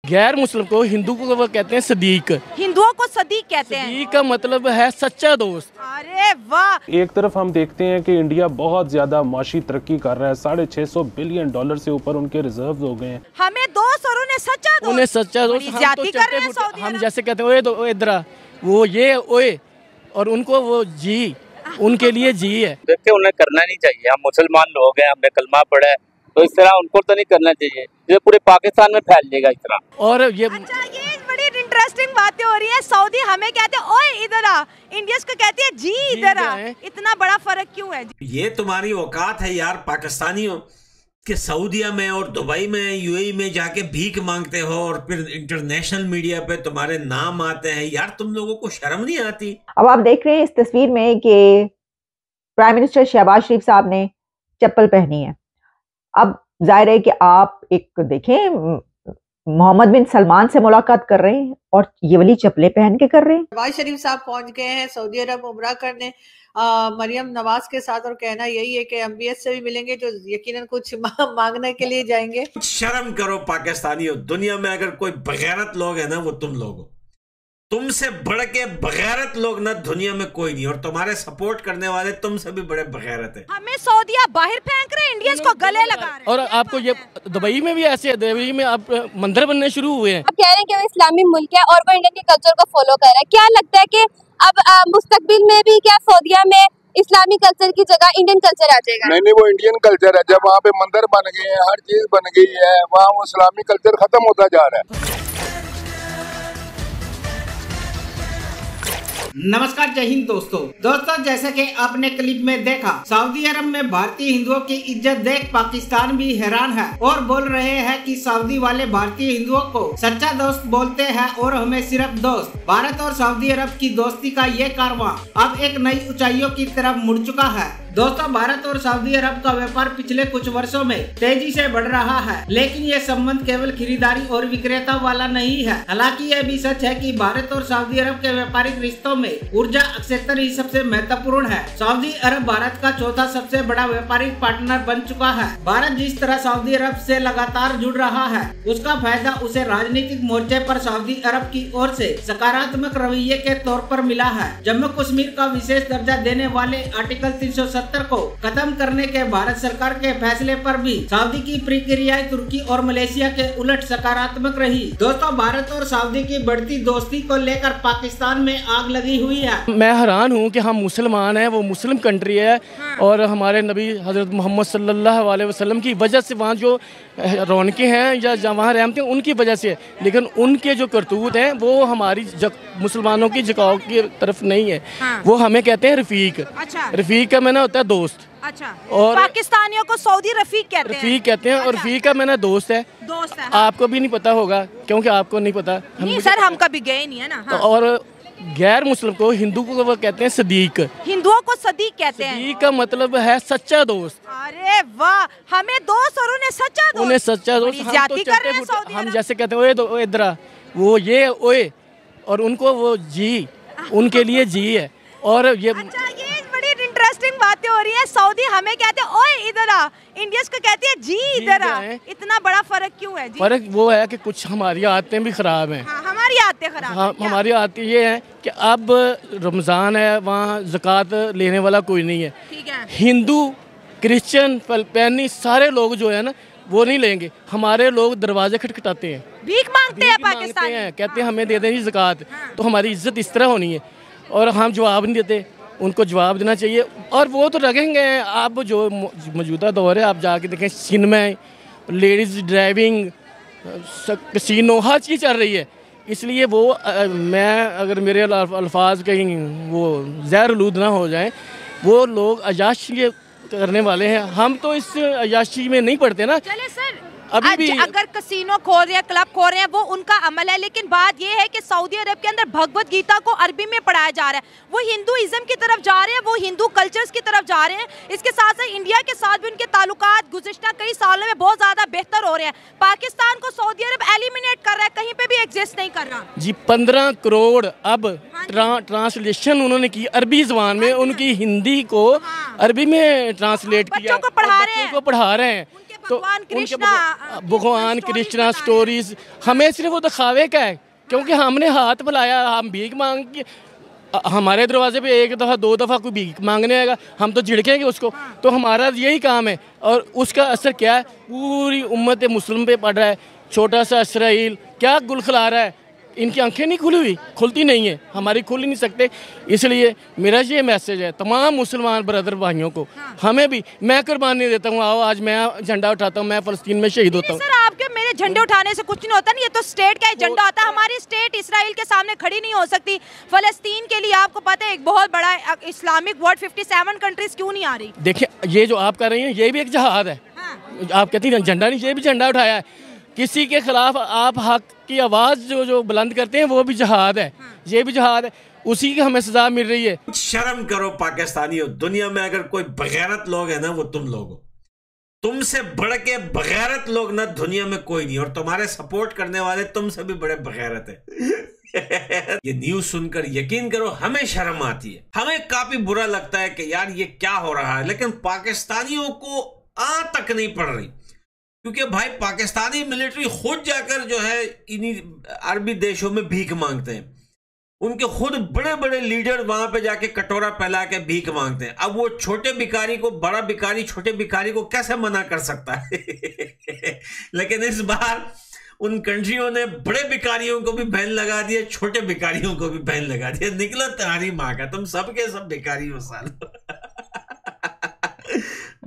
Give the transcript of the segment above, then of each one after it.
गैर मुस्लिम को हिंदू को वो कहते हैं सदीक। हिंदुओं को सदीक कहते हैं। सदीक का मतलब है सच्चा दोस्त। अरे वाह। एक तरफ हम देखते हैं कि इंडिया बहुत ज्यादा माशी तरक्की कर रहा है, $650 बिलियन से ऊपर उनके रिजर्व हो गए हैं। हमें दोस्त और उन्हें सच्चा दोस्त। उन्हें सच्चा दोस्त हम जैसे कहते हैं ओए इधर वो ये ओए, और उनको वो जी, उनके लिए जी है। देखिए उन्हें करना नहीं चाहिए, हम मुसलमान लोग हैं, हमने कलमा पढ़ा है, तो इस तरह उनको तो नहीं करना चाहिए, ये पूरे पाकिस्तान में फैल जाएगा इस तरह। और ये बड़ी इंटरेस्टिंग बातें हो रही है। सऊदी हमें कहते हैं ओए इधर आ, इंडियंस को कहती है जी इधर आ। इतना बड़ा फर्क क्यों है? ये तुम्हारी औकात है यार पाकिस्तानियों कि सऊदीया में और दुबई में यूएई में जाके भीख मांगते हो और फिर इंटरनेशनल मीडिया पे तुम्हारे नाम आते हैं। यार तुम लोगों को शर्म नहीं आती? अब आप देख रहे हैं इस तस्वीर में कि प्राइम मिनिस्टर शहबाज शरीफ साहब ने चप्पल पहनी है। अब जाहिर है कि आप एक देखें, मोहम्मद बिन सलमान से मुलाकात कर रहे हैं और ये वाली चप्पलें पहन के कर रहे हैं। शहबाज शरीफ साहब पहुंच गए हैं सऊदी अरब उम्रा करने मरियम नवाज के साथ, और कहना यही है कि एमबीएस से भी मिलेंगे, जो यकीनन कुछ मांगने के लिए जाएंगे। शर्म करो पाकिस्तानियों, दुनिया में अगर कोई बगैरत लोग है ना वो तुम लोग हो। तुमसे बढ़ के बगैरत लोग ना दुनिया में कोई नहीं, और तुम्हारे सपोर्ट करने वाले तुमसे भी बड़े बगैरत हैं। हमें सऊदीया बाहर फेंक रहे हैं, इंडियंस को गले लगा रहे हैं। और आपको ये दुबई में भी ऐसे है, दुबई में आप मंदिर बनने शुरू हुए हैं। आप कह रहे हैं कि वो इस्लामी मुल्क है और वो इंडियन के कल्चर को फॉलो कर रहा है। क्या लगता है कि अब मुस्तकबिल में भी क्या सऊदीया में इस्लामी कल्चर की जगह इंडियन कल्चर आ जाएगा? नहीं, वो इंडियन कल्चर है। जब वहाँ पे मंदिर बन गए हैं, हर चीज बन गई है, वहाँ वो इस्लामी कल्चर खत्म होता जा रहा है। नमस्कार, जय हिंद दोस्तों जैसा कि आपने क्लिप में देखा, सऊदी अरब में भारतीय हिंदुओं की इज्जत देख पाकिस्तान भी हैरान है और बोल रहे हैं कि सऊदी वाले भारतीय हिंदुओं को सच्चा दोस्त बोलते हैं और हमें सिर्फ दोस्त। भारत और सऊदी अरब की दोस्ती का ये कारवां अब एक नई ऊंचाइयों की तरफ मुड़ चुका है। दोस्तों, भारत और सऊदी अरब का व्यापार पिछले कुछ वर्षों में तेजी से बढ़ रहा है, लेकिन ये संबंध केवल खरीदारी और विक्रेता वाला नहीं है। हालांकि यह भी सच है कि भारत और सऊदी अरब के व्यापारिक रिश्तों में ऊर्जा क्षेत्र ही सबसे महत्वपूर्ण है। सऊदी अरब भारत का चौथा सबसे बड़ा व्यापारिक पार्टनर बन चुका है। भारत जिस तरह सऊदी अरब से लगातार जुड़ रहा है, उसका फायदा उसे राजनीतिक मोर्चे पर सऊदी अरब की ओर से सकारात्मक रवैये के तौर पर मिला है। जम्मू कश्मीर का विशेष दर्जा देने वाले आर्टिकल 370 को खत्म करने के भारत सरकार के फैसले पर भी सऊदी की प्रतिक्रियाएं तुर्की और मलेशिया के उलट सकारात्मक रही। दोस्तों, भारत और सऊदी की बढ़ती दोस्ती को लेकर पाकिस्तान में आग लगी हुई है। मैं हैरान हूँ कि हम मुसलमान हैं, वो मुस्लिम कंट्री है, और हमारे नबी हजरत मोहम्मद सल्लल्लाहु अलैहि वसल्लम की वजह से वहाँ जो रौनकें हैं या वहाँ रहमतें उनकी वजह से है, लेकिन उनके जो करतूत हैं वो हमारी मुसलमानों की झुकाव की तरफ नहीं है। वो हमें कहते हैं रफीक। अच्छा। रफीक का मैंने होता है दोस्त। अच्छा। और पाकिस्तानियों को सऊदी रफीक कहते हैं। और रफीक का मैंने दोस्त है। आपको भी नहीं पता होगा, क्योंकि आपको नहीं पता। नहीं सर, हम कभी गए नहीं है ना। हाँ। और गैर मुस्लिम को हिंदू को वो कहते हैं सदीक। हिंदुओं को सदीक कहते हैं। सदीक का मतलब है सच्चा दोस्त। अरे वाह, हमें दोस्त और उन्हें सच्चा दोस्त। उन्हें सच्चा दोस्त हम जैसे कहते हैं ओए इधर वो ये ओए, और उनको वो जी, उनके लिए जी है। और ये बड़ी इंटरेस्टिंग बातें हो रही है। सऊदी हमें कहते हैं ओए इधर आ, इंडियंस को कहती है जी इधर आ। इतना बड़ा फर्क क्यों है जी? फर्क वो है कि कुछ हमारी आदतें भी खराब हैं। हाँ, हमारी आदतें खराब हैं। हमारी आदतें ये है कि अब रमज़ान है, वहाँ ज़कात लेने वाला कोई नहीं है। ठीक है। हिंदू, क्रिश्चियन, फिलिपाइनी सारे लोग जो है ना वो नहीं लेंगे। हमारे लोग दरवाजे खटखटाते हैं, भीख मांगते हैं पाकिस्तानी, कहते हैं हमें दे दें ज़कात। तो हमारी इज्जत इस तरह होनी है, और हम जवाब नहीं देते। उनको जवाब देना चाहिए, और वो तो रखेंगे। आप जो मौजूदा दौर है, आप जाके देखें, सिनेमा, लेडीज़ ड्राइविंग, कसिनो, हर चीज़ चल रही है। इसलिए वो मैं अगर मेरे अल्फाज कहीं वो ज़हर-आलूद ना हो जाएं, वो लोग अयाशी करने वाले हैं। हम तो इस अयाशी में नहीं पड़ते ना। चले सर, अभी भी अगर कसिनो खोल रहे हैं, क्लब खोल रहे हैं, वो उनका अमल है, लेकिन बात ये है कि सऊदी अरब के अंदर भगवत गीता को अरबी में पढ़ाया जा रहा है। वो हिंदुइज्म की तरफ जा रहे हैं, वो हिंदू कल्चर्स की तरफ जा रहे हैं। इसके साथ साथ इंडिया के साथ भी उनके ताल्लुकात गुज़िश्ता कई सालों में बहुत ज्यादा बेहतर हो रहे हैं। पाकिस्तान को सऊदी अरब एलिमिनेट कर रहा है, कहीं पे भी एग्जिस्ट नहीं कर रहा जी। 15 करोड़ अब ट्रांसलेशन उन्होंने की अरबी ज़बान में, उनकी हिंदी को अरबी में ट्रांसलेट किया, बच्चों को पढ़ा रहे हैं। तो भगवान कृष्णा स्टोरीज हमें सिर्फ वो दिखावे का है, क्योंकि हमने हाथ फैलाया, हम भीख मांग के हमारे दरवाजे पे एक दफ़ा दो दफ़ा कोई भीख मांगने आएगा, हम तो झिड़केंगे उसको। तो हमारा यही काम है, और उसका असर क्या है, पूरी उम्मत मुस्लिम पे पड़ रहा है। छोटा सा इसराइल क्या गुल खिला रहा है, इनकी आंखें नहीं खुली हुई, खुलती नहीं है, हमारी खुल ही नहीं सकते। इसलिए मेरा ये मैसेज है तमाम मुसलमान ब्रदर भाइयों को, हमें भी, मैं कुर्बानी देता हूँ, आओ आज मैं झंडा उठाता हूँ, मैं फ़लस्तीन में शहीद होता हूँ। सर आपके मेरे झंडे उठाने से कुछ नहीं होता, नहीं, ये तो स्टेट का झंडा होता है। हमारी स्टेट इसराइल के सामने खड़ी नहीं हो सकती। फ़लस्तीन के लिए आपको पता है एक बहुत बड़ा इस्लामिक वर्ल्ड 57 कंट्रीज क्यों नहीं आ रही? देखिए ये जो आप कर रही हैं ये भी एक जहाद है। आप कहती हैं झंडा नहीं, ये भी झंडा उठाया है। किसी के खिलाफ आप हक की आवाज़ जो बुलंद करते हैं वो भी जहाद है, ये भी जहाद है, उसी की हमें सजा मिल रही है। शर्म करो पाकिस्तानियों, दुनिया में अगर कोई बगैरत लोग है ना वो तुम लोग हो। तुमसे बढ़ के बगैरत लोग ना दुनिया में कोई नहीं, और तुम्हारे सपोर्ट करने वाले तुमसे भी बड़े बगैरत है। ये न्यूज सुनकर यकीन करो हमें शर्म आती है, हमें काफी बुरा लगता है कि यार ये क्या हो रहा है, लेकिन पाकिस्तानियों को आ तक नहीं पड़ रही, क्योंकि भाई पाकिस्तानी मिलिट्री खुद जाकर जो है इन्हीं अरबी देशों में भीख मांगते हैं। उनके खुद बड़े बड़े लीडर वहां पे जाके कटोरा फैला के भीख मांगते हैं। अब वो छोटे भिखारी को, बड़ा भिखारी छोटे भिखारी को कैसे मना कर सकता है? लेकिन इस बार उन कंट्रियों ने बड़े भिखारियों को भी बैन लगा दिया, छोटे भिखारियों को भी बैन लगा दिया। निकला तुम्हारी माँ का, तुम सबके सब भिखारी हो सालो।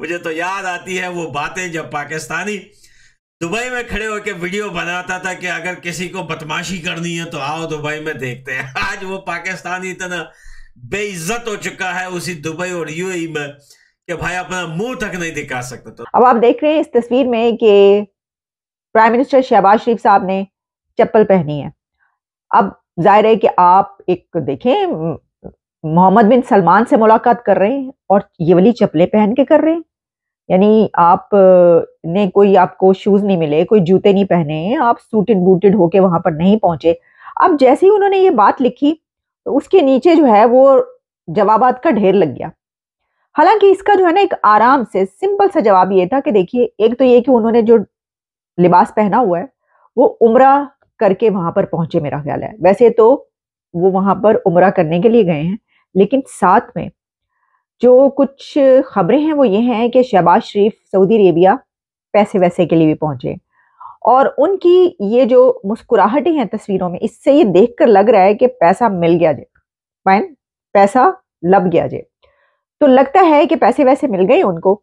मुझे तो याद आती है वो बातें जब पाकिस्तानी दुबई में खड़े होकर वीडियो बनाता था कि अगर किसी को बदमाशी करनी है तो आओ दुबई में देखते हैं। आज वो पाकिस्तानी इतना बेइज्जत हो चुका है उसी दुबई और यूएई में कि भाई अपना मुंह तक नहीं दिखा सकता। तो अब आप देख रहे हैं इस तस्वीर में कि प्राइम मिनिस्टर शहबाज शरीफ साहब ने चप्पल पहनी है। अब जाहिर है कि आप एक देखें, मोहम्मद बिन सलमान से मुलाकात कर रहे हैं और ये वाली चप्पलें पहन के कर रहे हैं। यानी आप ने कोई आपको शूज नहीं मिले, कोई जूते नहीं पहने, आप सूटेड बूटेड होके वहां पर नहीं पहुंचे। अब जैसे ही उन्होंने ये बात लिखी तो उसके नीचे जो है वो जवाबात का ढेर लग गया। हालांकि इसका जो है ना एक आराम से सिंपल सा जवाब ये था कि देखिए, एक तो ये कि उन्होंने जो लिबास पहना हुआ है वो उम्रा करके वहां पर पहुंचे, मेरा ख्याल है। वैसे तो वो वहां पर उम्रा करने के लिए गए हैं, लेकिन साथ में जो कुछ खबरें हैं वो ये हैं कि शहबाज शरीफ सऊदी अरेबिया पैसे वैसे के लिए भी पहुंचे, और उनकी ये जो मुस्कुराहटें हैं तस्वीरों में, इससे ये देखकर लग रहा है कि पैसा मिल गया जे, फाइन, पैसा लब गया जे। तो लगता है कि पैसे वैसे मिल गए उनको,